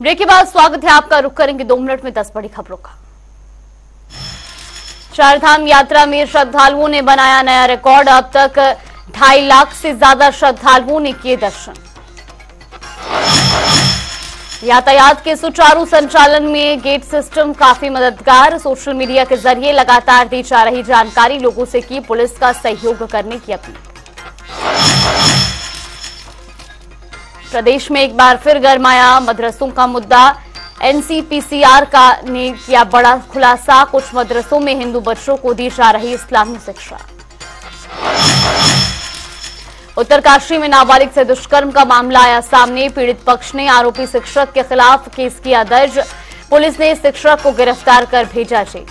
Break के बाद स्वागत है आपका। रुक करेंगे 2 मिनट में 10 बड़ी खबरों का। चारधाम यात्रा में श्रद्धालुओं ने बनाया नया रिकॉर्ड। अब तक 2.5 लाख से ज्यादा श्रद्धालुओं ने किए दर्शन। यातायात के सुचारू संचालन में गेट सिस्टम काफी मददगार। सोशल मीडिया के जरिए लगातार दी जा रही जानकारी, लोगों से की पुलिस का सहयोग करने की अपील। प्रदेश में एक बार फिर गरमाया मदरसों का मुद्दा। एनसीपीसीआर ने किया बड़ा खुलासा। कुछ मदरसों में हिंदू बच्चों को दी जा रही इस्लामी शिक्षा। उत्तरकाशी में नाबालिग से दुष्कर्म का मामला आया सामने। पीड़ित पक्ष ने आरोपी शिक्षक के खिलाफ केस किया दर्ज। पुलिस ने शिक्षक को गिरफ्तार कर भेजा जेल।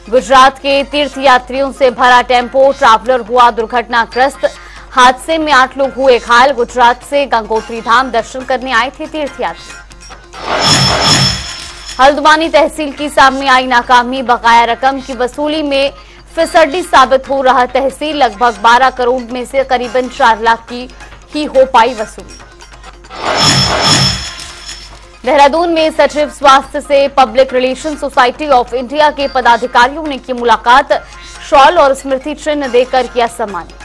गुजरात के तीर्थयात्रियों से भरा टेम्पो ट्रैवलर हुआ दुर्घटनाग्रस्त। हादसे में 8 लोग हुए घायल। गुजरात से गंगोत्री धाम दर्शन करने आए थे तीर्थयात्री। हल्द्वानी तहसील की सामने आई नाकामी। बकाया रकम की वसूली में फिसड्डी साबित हो रहा तहसील। लगभग 12 करोड़ में से करीबन 4 लाख की ही हो पाई वसूली। देहरादून में सचिव स्वास्थ्य से public relation society of India के पदाधिकारियों ने की मुलाकात। शॉल और स्मृति चिन्ह देकर किया सम्मानित।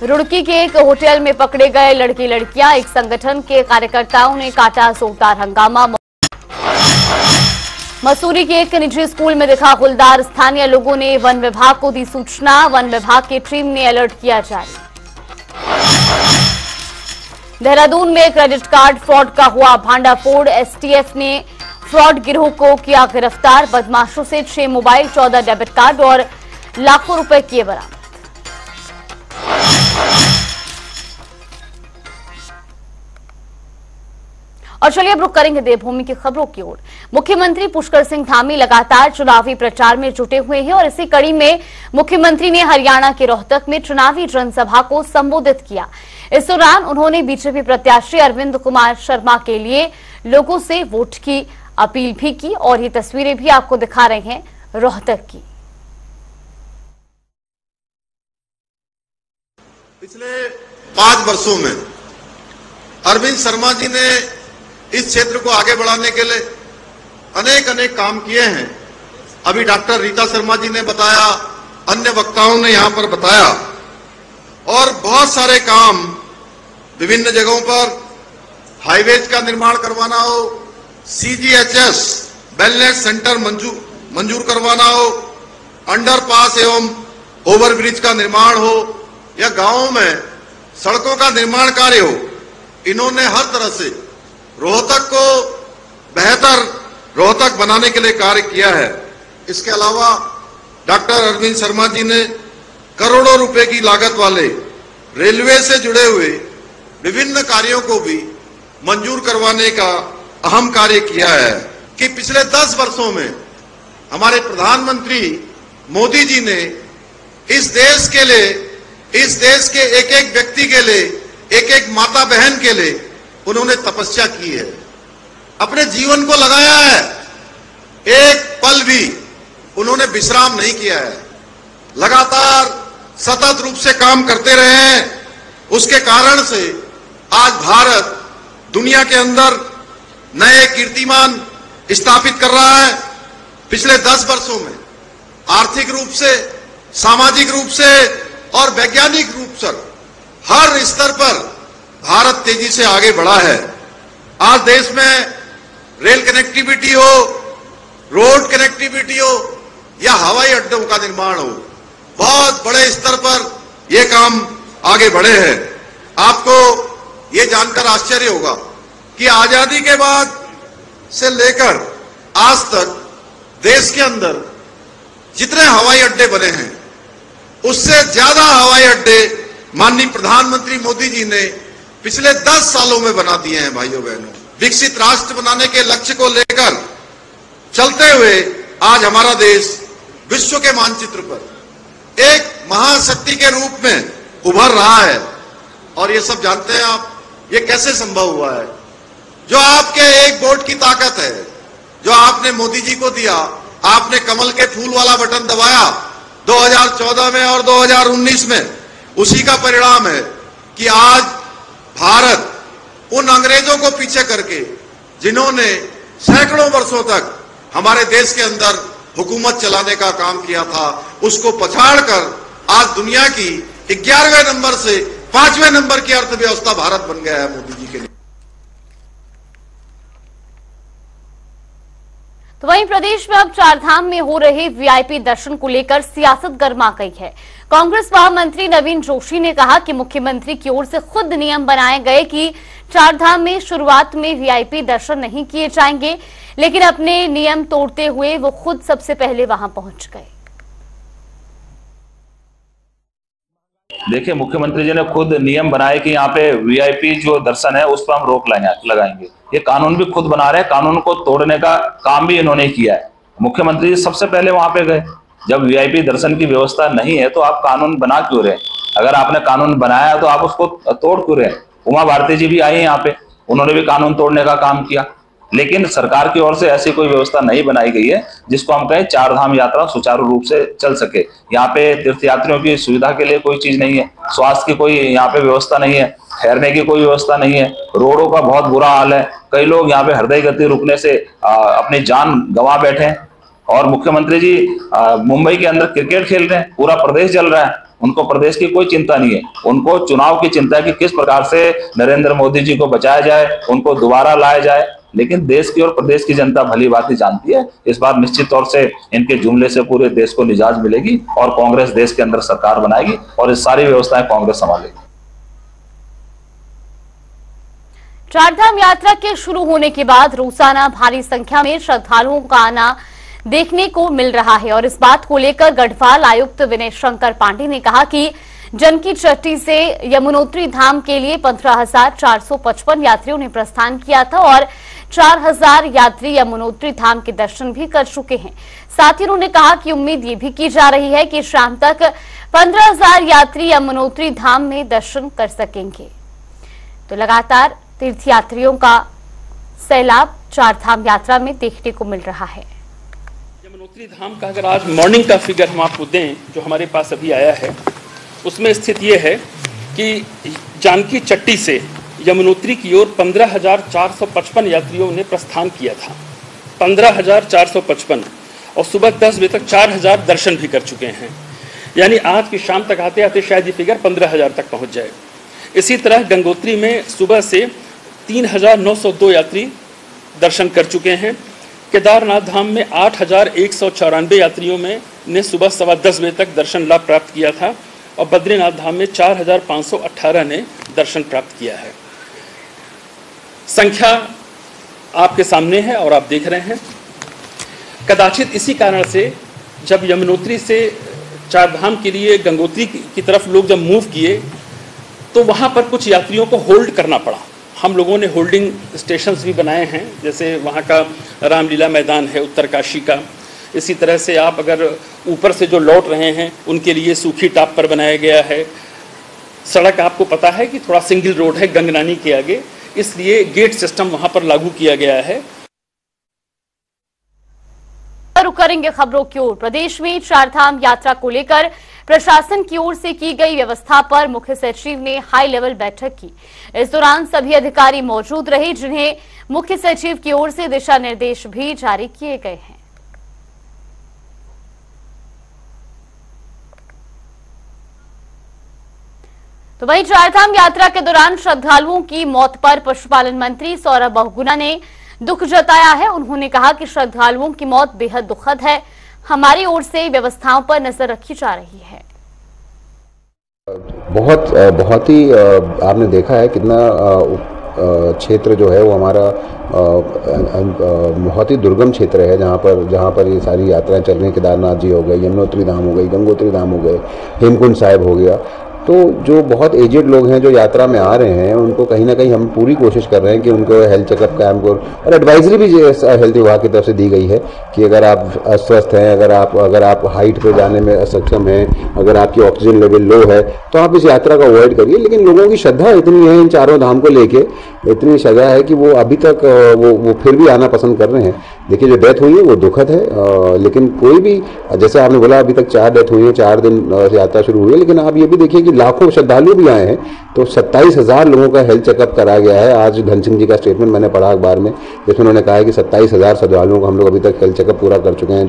रुड़की के एक होटल में पकड़े गए लड़के लड़कियां। एक संगठन के कार्यकर्ताओं ने काटा जोरदार हंगामा। मसूरी के एक निजी स्कूल में दिखा गुलदार। स्थानीय लोगों ने वन विभाग को दी सूचना। वन विभाग की टीम ने अलर्ट किया जारी। देहरादून में क्रेडिट कार्ड फ्रॉड का हुआ भांडाफोड़। एसटीएफ ने फ्रॉड गिरोह को किया गिरफ्तार। बदमाशों से 6 मोबाइल, 14 डेबिट कार्ड और लाखों रुपए किए बरामद। और चलिए अब रुक करेंगे देवभूमि की खबरों की ओर। मुख्यमंत्री पुष्कर सिंह धामी लगातार चुनावी प्रचार में जुटे हुए हैं और इसी कड़ी में मुख्यमंत्री ने हरियाणा के रोहतक में चुनावी जनसभा को संबोधित किया। इस दौरान उन्होंने बीजेपी प्रत्याशी अरविंद कुमार शर्मा के लिए लोगों से वोट की अपील भी की और ये तस्वीरें भी आपको दिखा रहे हैं रोहतक की। पिछले 5 वर्षों में अरविंद शर्मा जी ने इस क्षेत्र को आगे बढ़ाने के लिए अनेक काम किए हैं। अभी डॉक्टर रीता शर्मा जी ने बताया, अन्य वक्ताओं ने यहां पर बताया, और बहुत सारे काम विभिन्न जगहों पर हाईवेज का निर्माण करवाना हो, सीजीएचएस वेलनेस सेंटर मंजूर करवाना हो, अंडरपास एवं ओवरब्रिज का निर्माण हो या गांवों में सड़कों का निर्माण कार्य हो, इन्होंने हर तरह से रोहतक को बेहतर रोहतक बनाने के लिए कार्य किया है। इसके अलावा डॉक्टर अरविंद शर्मा जी ने करोड़ों रुपए की लागत वाले रेलवे से जुड़े हुए विभिन्न कार्यों को भी मंजूर करवाने का अहम कार्य किया है कि पिछले 10 वर्षों में हमारे प्रधानमंत्री मोदी जी ने इस देश के लिए, इस देश के एक व्यक्ति के लिए, एक माता बहन के लिए उन्होंने तपस्या की है, अपने जीवन को लगाया है। एक पल भी उन्होंने विश्राम नहीं किया है, लगातार सतत रूप से काम करते रहे हैं। उसके कारण से आज भारत दुनिया के अंदर नए कीर्तिमान स्थापित कर रहा है। पिछले 10 वर्षों में आर्थिक रूप से, सामाजिक रूप से और वैज्ञानिक रूप से हर स्तर पर भारत तेजी से आगे बढ़ा है। आज देश में रेल कनेक्टिविटी हो, रोड कनेक्टिविटी हो या हवाई अड्डों का निर्माण हो, बहुत बड़े स्तर पर यह काम आगे बढ़े हैं। आपको यह जानकर आश्चर्य होगा कि आजादी के बाद से लेकर आज तक देश के अंदर जितने हवाई अड्डे बने हैं, उससे ज्यादा हवाई अड्डे माननीय प्रधानमंत्री मोदी जी ने पिछले 10 सालों में बना दिए हैं। भाइयों बहनों, विकसित राष्ट्र बनाने के लक्ष्य को लेकर चलते हुए आज हमारा देश विश्व के मानचित्र पर एक महाशक्ति के रूप में उभर रहा है। और ये सब जानते हैं आप, ये कैसे संभव हुआ है? जो आपके एक वोट की ताकत है, जो आपने मोदी जी को दिया, आपने कमल के फूल वाला बटन दबाया 2014 में और 2019 में, उसी का परिणाम है कि आज भारत उन अंग्रेजों को पीछे करके जिन्होंने सैकड़ों वर्षों तक हमारे देश के अंदर हुकूमत चलाने का काम किया था, उसको पछाड़कर आज दुनिया की 11वें नंबर से 5वें नंबर की अर्थव्यवस्था भारत बन गया है मोदी जी के लिए। तो वहीं प्रदेश में अब चारधाम में हो रहे वीआईपी दर्शन को लेकर सियासत गर्मा गई है। कांग्रेस महामंत्री नवीन जोशी ने कहा कि मुख्यमंत्री की ओर से खुद नियम बनाए गए कि चारधाम में शुरुआत में वीआईपी दर्शन नहीं किए जाएंगे, लेकिन अपने नियम तोड़ते हुए वो खुद सबसे पहले वहां पहुंच गए। देखिए, मुख्यमंत्री जी ने खुद नियम बनाए कि यहाँ पे वीआईपी जो दर्शन है उस पर हम रोक लगाएंगे। ये कानून भी खुद बना रहे हैं, कानून को तोड़ने का काम भी इन्होंने किया है। मुख्यमंत्री जी सबसे पहले वहां पे गए। जब वीआईपी दर्शन की व्यवस्था नहीं है तो आप कानून बना क्यों रहे? अगर आपने कानून बनाया तो आप उसको तोड़ क्यों रहे? उमा भारती जी भी आई यहाँ पे, उन्होंने भी कानून तोड़ने का काम किया, लेकिन सरकार की ओर से ऐसी कोई व्यवस्था नहीं बनाई गई है जिसको हम कहें चारधाम यात्रा सुचारू रूप से चल सके। यहाँ पे तीर्थयात्रियों की सुविधा के लिए कोई चीज नहीं है, स्वास्थ्य की कोई यहाँ पे व्यवस्था नहीं है, ठहरने की कोई व्यवस्था नहीं है, रोडों का बहुत बुरा हाल है। कई लोग यहाँ पे हृदय गति रुकने से अपनी जान गंवा बैठे हैं। और मुख्यमंत्री जी मुंबई के अंदर क्रिकेट खेल रहे हैं, पूरा प्रदेश जल रहा है, उनको प्रदेश की कोई चिंता नहीं है। उनको चुनाव की चिंता है कि किस प्रकार से नरेंद्र मोदी जी को बचाया जाए, उनको दोबारा लाया जाए। लेकिन देश की और प्रदेश की जनता भली भांति जानती है, इस बार निश्चित तौर से इनके जुमले से पूरे देश को निजात मिलेगी और कांग्रेस देश के अंदर सरकार बनाएगी और इस सारी व्यवस्थाएं कांग्रेस संभालेगी। चारधाम यात्रा के शुरू होने के बाद रोजाना भारी संख्या में श्रद्धालुओं का आना देखने को मिल रहा है और इस बात को लेकर गढ़वाल आयुक्त विनय शंकर पांडे ने कहा कि जनकी चट्टी से यमुनोत्री धाम के लिए 15,455 यात्रियों ने प्रस्थान किया था और 4,000 यात्री यमुनोत्री धाम के दर्शन भी कर चुके हैं। साथ ही उन्होंने कहा कि उम्मीद ये भी की जा रही है कि शाम तक 15,000 यात्री यमुनोत्री धाम में दर्शन कर सकेंगे। तो लगातार तीर्थयात्रियों का सैलाब चारधाम यात्रा में देखने को मिल रहा है। यमुनोत्री धाम का अगर आज मॉर्निंग का फिगर हम आपको दें जो हमारे पास अभी आया है, उसमें स्थित ये है कि जानकी चट्टी से यमुनोत्री की ओर 15,455 यात्रियों ने प्रस्थान किया था। 15,455 और सुबह 10 बजे तक 4,000 दर्शन भी कर चुके हैं। यानी आज की शाम तक आते आते शायद ये फिगर 15,000 तक पहुंच जाए। इसी तरह गंगोत्री में सुबह से 3,902 यात्री दर्शन कर चुके हैं। केदारनाथ धाम में 8,194 यात्रियों ने सुबह 10:15 बजे तक दर्शन लाभ प्राप्त किया था और बद्रीनाथ धाम में 4,518 ने दर्शन प्राप्त किया है। संख्या आपके सामने है और आप देख रहे हैं। कदाचित इसी कारण से जब यमुनोत्री से चारधाम के लिए गंगोत्री की तरफ लोग जब मूव किए तो वहाँ पर कुछ यात्रियों को होल्ड करना पड़ा। हम लोगों ने होल्डिंग स्टेशंस भी बनाए हैं, जैसे वहाँ का रामलीला मैदान है उत्तरकाशी का। इसी तरह से आप अगर ऊपर से जो लौट रहे हैं उनके लिए सूखी टाप पर बनाया गया है। सड़क आपको पता है कि थोड़ा सिंगल रोड है गंगनानी के आगे, इसलिए गेट सिस्टम वहाँ पर लागू किया गया है। रुक करेंगे खबरों की ओर। प्रदेश में चारधाम यात्रा को लेकर प्रशासन की ओर से की गई व्यवस्था पर मुख्य सचिव ने हाई लेवल बैठक की। इस दौरान सभी अधिकारी मौजूद रहे जिन्हें मुख्य सचिव की ओर से दिशा निर्देश भी जारी किए गए हैं। तो वहीं चारधाम यात्रा के दौरान श्रद्धालुओं की मौत पर पशुपालन मंत्री सौरभ बहुगुणा ने दुख जताया है। उन्होंने कहा कि श्रद्धालुओं की मौत बेहद दुखद है, हमारी ओर से व्यवस्थाओं पर नजर रखी जा रही है। बहुत ही आपने देखा है कितना क्षेत्र जो है वो हमारा बहुत ही दुर्गम क्षेत्र है, जहाँ पर ये सारी यात्राएं चल रही। केदारनाथ जी हो गए, यमुनोत्री धाम हो गई, गंगोत्री धाम हो गए, हेमकुंड साहिब हो गया। तो जो बहुत एजेड लोग हैं जो यात्रा में आ रहे हैं उनको कहीं ना कहीं हम पूरी कोशिश कर रहे हैं कि उनको हेल्थ चेकअप कैंप और एडवाइजरी भी हेल्थ विभाग की तरफ से दी गई है कि अगर आप अस्वस्थ हैं, अगर आप हाइट पे जाने में असक्षम हैं, अगर आपकी ऑक्सीजन लेवल लो है तो आप इस यात्रा को अवॉइड करिए। लेकिन लोगों की श्रद्धा इतनी है इन चारों धाम को लेके, इतनी श्रद्धा है कि वो अभी तक वो फिर भी आना पसंद कर रहे हैं। देखिए, जो डेथ हुई है वो दुखद है, लेकिन कोई भी, जैसे आपने बोला अभी तक 4 डेथ हुई है, 4 दिन यात्रा शुरू हुई है, लेकिन आप ये भी देखिए कि लाखों श्रद्धालु भी आए हैं। तो 27,000 लोगों का हेल्थ चेकअप करा गया है। आज धन सिंह जी का स्टेटमेंट मैंने पढ़ा अखबार में, जिसमें उन्होंने कहा है कि 27,000 श्रद्धालुओं को हम लोग अभी तक हेल्थ चेकअप पूरा कर चुके हैं।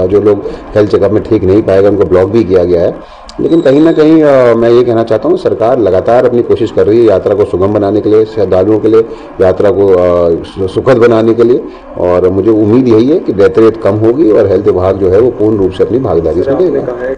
जो लोग हेल्थ चेकअप में ठीक नहीं पाएगा उनको ब्लॉक भी किया गया है। लेकिन कहीं ना कहीं मैं ये कहना चाहता हूँ, सरकार लगातार अपनी कोशिश कर रही है यात्रा को सुगम बनाने के लिए, श्रद्धालुओं के लिए, यात्रा को सुखद बनाने के लिए, और मुझे उम्मीद यही है कि डेथ रेट कम होगी और हेल्थ विभाग जो है वो पूर्ण रूप से अपनी भागीदारी इसमें देगा।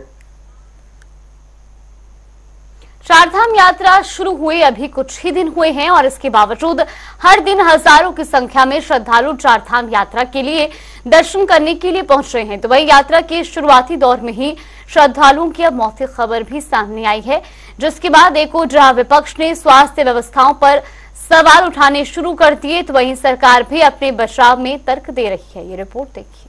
चारधाम यात्रा शुरू हुए अभी कुछ ही दिन हुए हैं और इसके बावजूद हर दिन हजारों की संख्या में श्रद्धालु चारधाम यात्रा के लिए दर्शन करने के लिए पहुंच रहे हैं। तो वही यात्रा के शुरुआती दौर में ही श्रद्धालुओं की अब मौत की खबर भी सामने आई है, जिसके बाद एक ओर जहां विपक्ष ने स्वास्थ्य व्यवस्थाओं पर सवाल उठाने शुरू कर दिए, तो वहीं सरकार भी अपने बचाव में तर्क दे रही है। ये रिपोर्ट देखिए।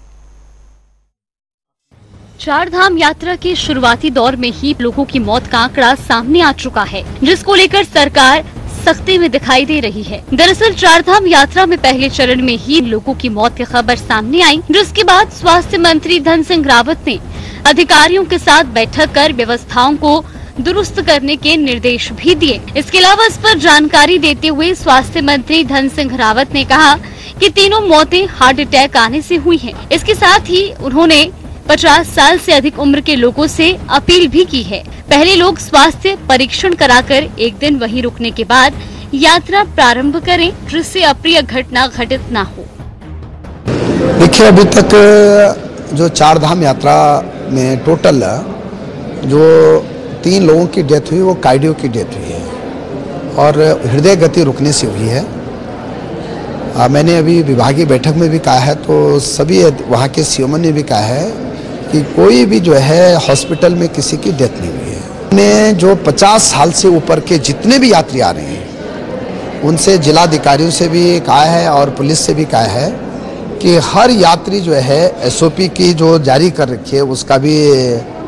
चारधाम यात्रा के शुरुआती दौर में ही लोगों की मौत का आंकड़ा सामने आ चुका है, जिसको लेकर सरकार सख्ती में दिखाई दे रही है। दरअसल चारधाम यात्रा में पहले चरण में ही लोगों की मौत की खबर सामने आई, जिसके बाद स्वास्थ्य मंत्री धन सिंह रावत ने अधिकारियों के साथ बैठक कर व्यवस्थाओं को दुरुस्त करने के निर्देश भी दिए। इसके अलावा इस पर जानकारी देते हुए स्वास्थ्य मंत्री धन सिंह रावत ने कहा कि तीनों मौतें हार्ट अटैक आने से हुई हैं। इसके साथ ही उन्होंने 50 साल से अधिक उम्र के लोगों से अपील भी की है, पहले लोग स्वास्थ्य परीक्षण कराकर एक दिन वहीं रुकने के बाद यात्रा प्रारंभ करें, जिससे अप्रिय घटना घटित न हो। देखिए, अभी तक जो चारधाम यात्रा में टोटल जो 3 लोगों की डेथ हुई वो कार्डियो की डेथ हुई है और हृदय गति रुकने से हुई है। मैंने अभी विभागीय बैठक में भी कहा है, तो सभी वहाँ के सीएमओ ने भी कहा है कि कोई भी जो है हॉस्पिटल में किसी की डेथ नहीं हुई है। ने जो 50 साल से ऊपर के जितने भी यात्री आ रहे हैं उनसे, जिलाधिकारियों से भी कहा है और पुलिस से भी कहा है कि हर यात्री जो है एसओपी की जो जारी कर रखी है उसका भी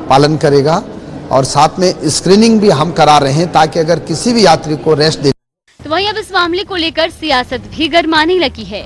पालन करेगा, और साथ में स्क्रीनिंग भी हम करा रहे हैं ताकि अगर किसी भी यात्री को रेस्ट दे। तो वहीं अब इस मामले को लेकर सियासत भी गरमाने लगी है।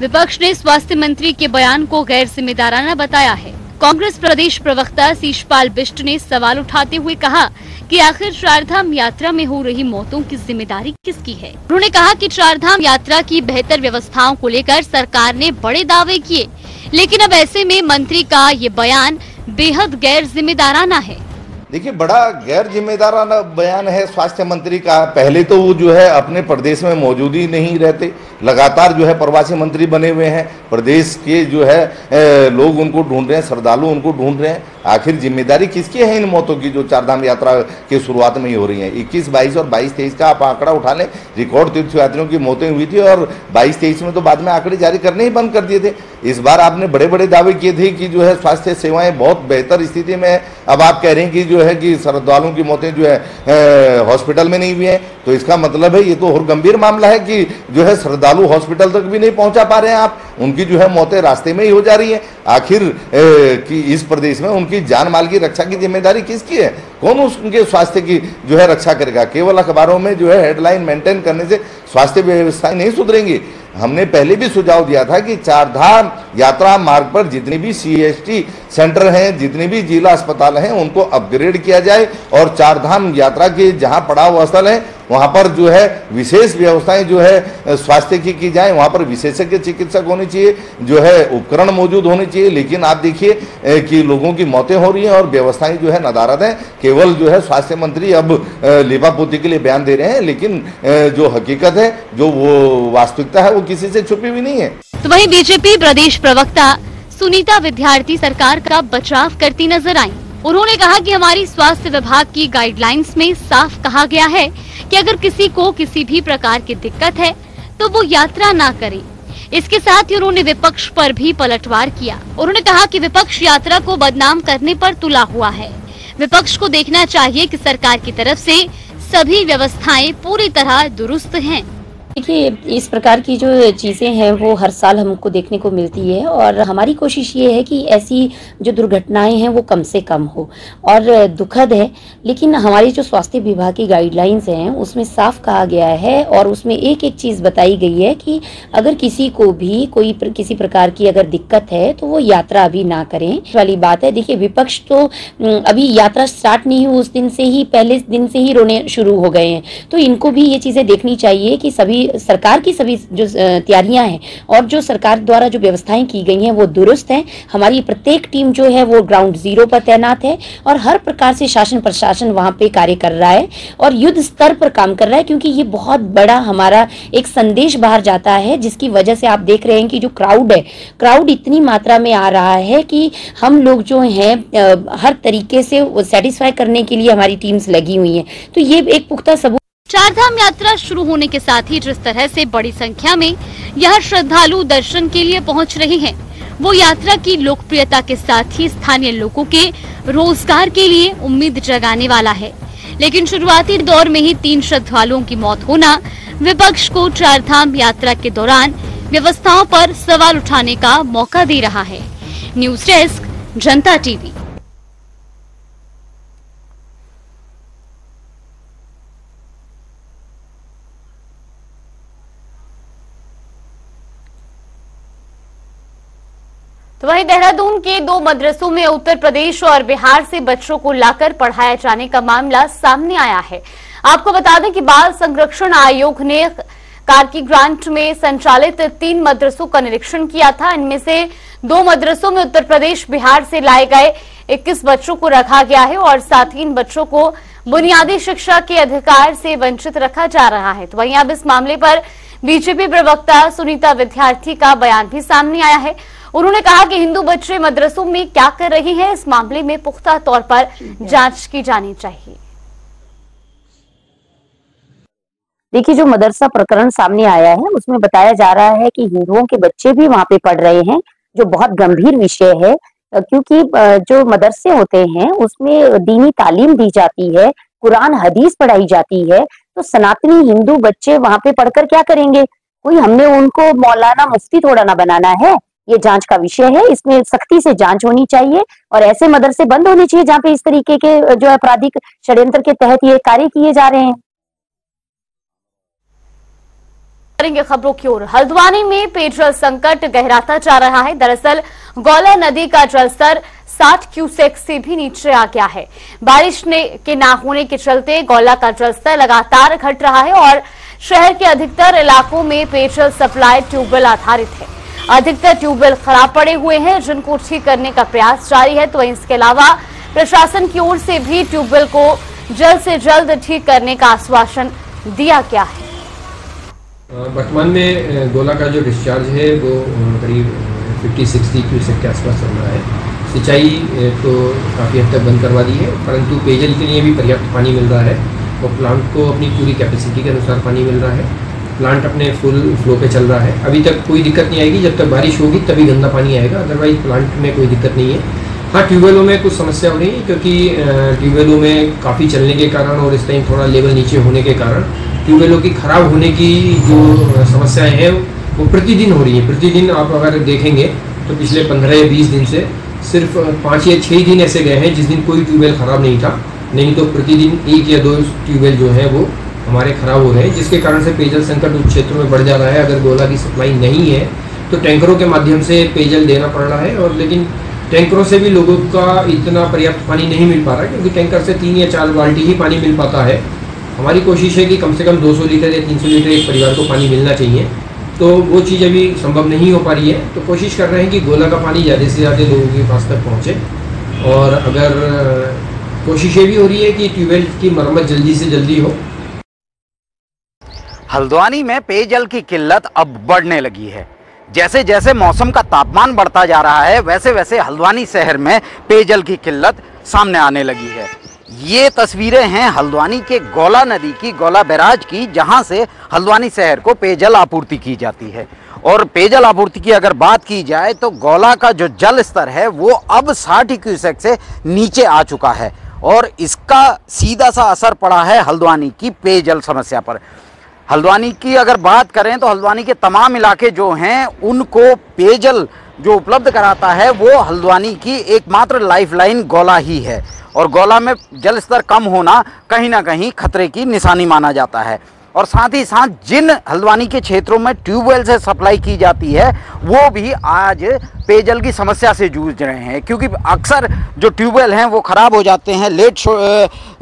विपक्ष ने स्वास्थ्य मंत्री के बयान को गैर जिम्मेदाराना बताया है। कांग्रेस प्रदेश प्रवक्ता शीशपाल बिष्ट ने सवाल उठाते हुए कहा कि आखिर चारधाम यात्रा में हो रही मौतों की जिम्मेदारी किसकी है। उन्होंने कहा कि चारधाम यात्रा की बेहतर व्यवस्थाओं को लेकर सरकार ने बड़े दावे किए, लेकिन अब ऐसे में मंत्री का ये बयान बेहद गैर जिम्मेदाराना है। देखिए, बड़ा गैर जिम्मेदाराना बयान है स्वास्थ्य मंत्री का। पहले तो वो जो है अपने प्रदेश में मौजूद ही नहीं रहते, लगातार जो है प्रवासी मंत्री बने हुए हैं। प्रदेश के जो है लोग उनको ढूंढ रहे हैं, श्रद्धालु उनको ढूंढ रहे हैं। आखिर जिम्मेदारी किसकी है इन मौतों की जो चारधाम यात्रा के शुरुआत में ही हो रही है। 21, 22 और 22-23 का आप आंकड़ा उठा लें, रिकॉर्ड तीर्थयात्रियों की मौतें हुई थी और 22-23 में तो बाद में आंकड़े जारी करने ही बंद कर दिए थे। इस बार आपने बड़े बड़े दावे किए थे कि जो है स्वास्थ्य सेवाएं बहुत बेहतर स्थिति में है। अब आप कह रहे हैं कि जो है कि श्रद्धालुओं की मौतें जो है हॉस्पिटल में नहीं हुई है, तो इसका मतलब है ये तो और गंभीर मामला है कि जो है श्रद्धालु हॉस्पिटल तक भी नहीं पहुंचा पा रहे हैं आप, उनकी जो है मौतें रास्ते में ही हो जा रही है। आखिर कि इस प्रदेश में उनकी जान माल की रक्षा की जिम्मेदारी किसकी है? कौन उनके स्वास्थ्य की जो है रक्षा करेगा? केवल अखबारों में जो है हेडलाइन मेंटेन करने से स्वास्थ्य व्यवस्थाएं नहीं सुधरेंगी। हमने पहले भी सुझाव दिया था कि चारधाम यात्रा मार्ग पर जितने भी सीएसटी सेंटर हैं, जितने भी जिला अस्पताल हैं, उनको अपग्रेड किया जाए और चारधाम यात्रा के जहां पड़ाव स्थल है वहां पर जो है विशेष व्यवस्थाएं जो है स्वास्थ्य की जाए। वहां पर विशेषज्ञ चिकित्सक होने चाहिए, जो है उपकरण मौजूद होने चाहिए। लेकिन आप देखिए कि लोगों की मौतें हो रही हैं और व्यवस्थाएं जो है नदारद हैं। केवल जो है स्वास्थ्य मंत्री अब लिपापोती के लिए बयान दे रहे हैं, लेकिन जो हकीकत है, जो वो वास्तविकता है, वो किसी से छुपी हुई नहीं है। तो वहीं बीजेपी प्रदेश प्रवक्ता सुनीता विद्यार्थी सरकार का बचाव करती नजर आई। उन्होंने कहा कि हमारी स्वास्थ्य विभाग की गाइडलाइंस में साफ कहा गया है कि अगर किसी को किसी भी प्रकार की दिक्कत है तो वो यात्रा ना करे। इसके साथ ही उन्होंने विपक्ष पर भी पलटवार किया। उन्होंने कहा कि विपक्ष यात्रा को बदनाम करने पर तुला हुआ है। विपक्ष को देखना चाहिए कि सरकार की तरफ से सभी व्यवस्थाएं पूरी तरह दुरुस्त हैं। देखिए, इस प्रकार की जो चीज़ें हैं वो हर साल हमको देखने को मिलती है और हमारी कोशिश ये है कि ऐसी जो दुर्घटनाएं हैं वो कम से कम हो। और दुखद है, लेकिन हमारी जो स्वास्थ्य विभाग की गाइडलाइंस हैं उसमें साफ कहा गया है और उसमें एक एक चीज़ बताई गई है कि अगर किसी को भी किसी प्रकार की अगर दिक्कत है तो वो यात्रा अभी ना करें वाली बात है। देखिए, विपक्ष तो अभी यात्रा स्टार्ट नहीं हुई उस दिन से ही, पहले दिन से ही रोने शुरू हो गए हैं। तो इनको भी ये चीज़ें देखनी चाहिए कि सभी सरकार की सभी जो तैयारियां हैं और जो सरकार द्वारा जो व्यवस्थाएं की गई हैं वो दुरुस्त हैं। हमारी प्रत्येक टीम जो है वो ग्राउंड जीरो पर तैनात है और हर प्रकार से शासन प्रशासन वहां पे कार्य कर रहा है और युद्ध स्तर पर काम कर रहा है, क्योंकि ये बहुत बड़ा हमारा एक संदेश बाहर जाता है, जिसकी वजह से आप देख रहे हैं कि जो क्राउड है, क्राउड इतनी मात्रा में आ रहा है कि हम लोग जो हैं हर तरीके से सेटिस्फाई करने के लिए हमारी टीम्स लगी हुई हैं। तो ये एक पुख्ता सबूत। चारधाम यात्रा शुरू होने के साथ ही जिस तरह से बड़ी संख्या में यह श्रद्धालु दर्शन के लिए पहुंच रहे हैं, वो यात्रा की लोकप्रियता के साथ ही स्थानीय लोगों के रोजगार के लिए उम्मीद जगाने वाला है। लेकिन शुरुआती दौर में ही 3 श्रद्धालुओं की मौत होना विपक्ष को चारधाम यात्रा के दौरान व्यवस्थाओं पर सवाल उठाने का मौका दे रहा है। न्यूज डेस्क, जनता टीवी। तो वहीं देहरादून के 2 मदरसों में उत्तर प्रदेश और बिहार से बच्चों को लाकर पढ़ाया जाने का मामला सामने आया है। आपको बता दें कि बाल संरक्षण आयोग ने कार्की ग्रांट में संचालित 3 मदरसों का निरीक्षण किया था। इनमें से 2 मदरसों में उत्तर प्रदेश बिहार से लाए गए 21 बच्चों को रखा गया है और साथ ही इन बच्चों को बुनियादी शिक्षा के अधिकार से वंचित रखा जा रहा है। तो वहीं अब इस मामले पर बीजेपी प्रवक्ता सुनीता विद्यार्थी का बयान भी सामने आया है। उन्होंने कहा कि हिंदू बच्चे मदरसों में क्या कर रहे हैं, इस मामले में पुख्ता तौर पर जांच की जानी चाहिए। देखिए, जो मदरसा प्रकरण सामने आया है उसमें बताया जा रहा है कि हिंदुओं के बच्चे भी वहां पे पढ़ रहे हैं, जो बहुत गंभीर विषय है, क्योंकि जो मदरसे होते हैं उसमें दीनी तालीम दी जाती है, कुरान हदीस पढ़ाई जाती है। तो सनातनी हिंदू बच्चे वहां पे पढ़कर क्या करेंगे? हमने उनको मौलाना मुफ्ती थोड़ा ना बनाना है। ये जांच का विषय है, इसमें सख्ती से जांच होनी चाहिए और ऐसे मदरसे बंद होने चाहिए जहां पे इस तरीके के जो आपराधिक षड्यंत्र के तहत ये कार्य किए जा रहे हैं। करेंगे खबरों की ओर। हल्द्वानी में पेयजल संकट गहराता जा रहा है। दरअसल गौला नदी का जलस्तर 60 क्यूसेक से भी नीचे आ गया है। बारिश के ना होने के चलते गौला का जलस्तर लगातार घट रहा है और शहर के अधिकतर इलाकों में पेयजल सप्लाई ट्यूबवेल आधारित है। अधिकतर ट्यूबवेल खराब पड़े हुए हैं, जिनको ठीक करने का प्रयास जारी है। तो इसके अलावा प्रशासन की ओर से भी ट्यूबवेल को जल्द से जल्द ठीक करने का आश्वासन दिया गया है। वर्तमान में गोला का जो डिस्चार्ज है वो करीब 50-60 क्यूसेक के आसपास चल रहा है। सिंचाई तो काफ़ी हद तक बंद करवा दी है, परंतु पेयजल के लिए भी पर्याप्त पानी मिल रहा है और प्लांट को अपनी पूरी कैपेसिटी के अनुसार पानी मिल रहा है। प्लांट अपने फुल फ्लो पे चल रहा है। अभी तक कोई दिक्कत नहीं आएगी, जब तक बारिश होगी तभी गंदा पानी आएगा, अदरवाइज प्लांट में कोई दिक्कत नहीं है। हाँ, ट्यूबवेलों में कुछ समस्या हो रही है, क्योंकि ट्यूबवेलों में काफ़ी चलने के कारण और इस टाइम थोड़ा लेवल नीचे होने के कारण ट्यूबवेलों की खराब होने की जो समस्याएं हैं वो प्रतिदिन हो रही है। प्रतिदिन आप अगर देखेंगे तो पिछले 15 या 20 दिन से सिर्फ 5 या 6 दिन ऐसे गए हैं जिस दिन कोई ट्यूबवेल खराब नहीं था, नहीं तो प्रतिदिन 1 या 2 ट्यूबवेल जो है वो हमारे खराब हो रहे हैं, जिसके कारण से पेयजल संकट उस क्षेत्रों में बढ़ जा रहा है। अगर गोला की सप्लाई नहीं है तो टैंकरों के माध्यम से पेयजल देना पड़ रहा है, और लेकिन टैंकरों से भी लोगों का इतना पर्याप्त पानी नहीं मिल पा रहा है, क्योंकि टैंकर से 3 या 4 बाल्टी ही पानी मिल पाता है। हमारी कोशिश है कि कम से कम 200 लीटर या 300 लीटर एक परिवार को पानी मिलना चाहिए, तो वो चीज़ अभी संभव नहीं हो पा रही है। तो कोशिश कर रहे हैं कि गोला का पानी ज़्यादा से ज़्यादा लोगों के पास तक पहुँचे, और अगर कोशिश ये भी हो रही है कि ट्यूबवेल की मरम्मत जल्दी से जल्दी हो। हल्द्वानी में पेयजल की किल्लत अब बढ़ने लगी है। जैसे जैसे मौसम का तापमान बढ़ता जा रहा है, वैसे वैसे हल्द्वानी शहर में पेयजल की किल्लत सामने आने लगी है। ये तस्वीरें हैं हल्द्वानी के गौला नदी की, गौला बैराज की, जहां से हल्द्वानी शहर को पेयजल आपूर्ति की जाती है। और पेयजल आपूर्ति की अगर बात की जाए तो गौला का जो जल स्तर है वो अब 60 क्यूसेक से नीचे आ चुका है, और इसका सीधा सा असर पड़ा है हल्द्वानी की पेयजल समस्या पर। हल्द्वानी की अगर बात करें तो हल्द्वानी के तमाम इलाके जो हैं उनको पेयजल जो उपलब्ध कराता है वो हल्द्वानी की एकमात्र लाइफलाइन गौला ही है, और गौला में जल स्तर कम होना कहीं ना कहीं खतरे की निशानी माना जाता है। और साथ ही साथ जिन हल्द्वानी के क्षेत्रों में ट्यूबवेल से सप्लाई की जाती है वो भी आज पेयजल की समस्या से जूझ रहे हैं, क्योंकि अक्सर जो ट्यूबवेल हैं वो ख़राब हो जाते हैं।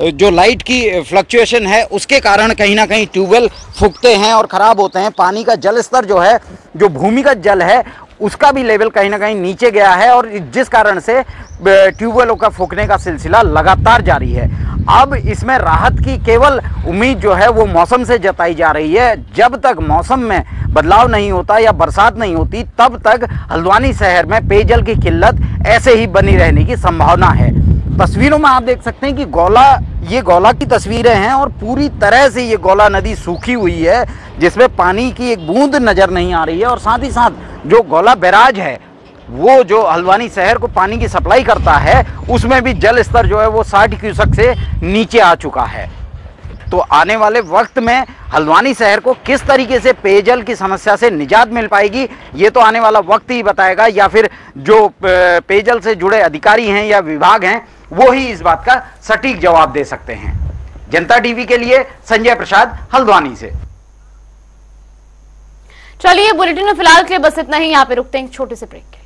जो लाइट की फ्लक्चुएशन है उसके कारण कहीं ना कहीं ट्यूबवेल फूकते हैं और ख़राब होते हैं। पानी का जल स्तर जो है, जो भूमिगत जल है, उसका भी लेवल कहीं ना कहीं नीचे गया है, और जिस कारण से ट्यूबवेलों का फूकने का सिलसिला लगातार जारी है। अब इसमें राहत की केवल उम्मीद जो है वो मौसम से जताई जा रही है। जब तक मौसम में बदलाव नहीं होता या बरसात नहीं होती तब तक हल्द्वानी शहर में पेयजल की किल्लत ऐसे ही बनी रहने की संभावना है। तस्वीरों में आप देख सकते हैं कि ये गौला की तस्वीरें हैं और पूरी तरह से ये गौला नदी सूखी हुई है, जिसमें पानी की एक बूंद नजर नहीं आ रही है। और साथ ही साथ जो गौला बैराज है वो जो हल्द्वानी शहर को पानी की सप्लाई करता है उसमें भी जल स्तर जो है वो 60 क्यूसेक से नीचे आ चुका है। तो आने वाले वक्त में हल्द्वानी शहर को किस तरीके से पेयजल की समस्या से निजात मिल पाएगी ये तो आने वाला वक्त ही बताएगा, या फिर जो पेयजल से जुड़े अधिकारी हैं या विभाग हैं वो ही इस बात का सटीक जवाब दे सकते हैं। जनता टीवी के लिए संजय प्रसाद, हल्द्वानी से। चलिए बुलेटिन में फिलहाल के लिए बस इतना ही। यहाँ पे रुकते हैं छोटे से ब्रेक के लिए।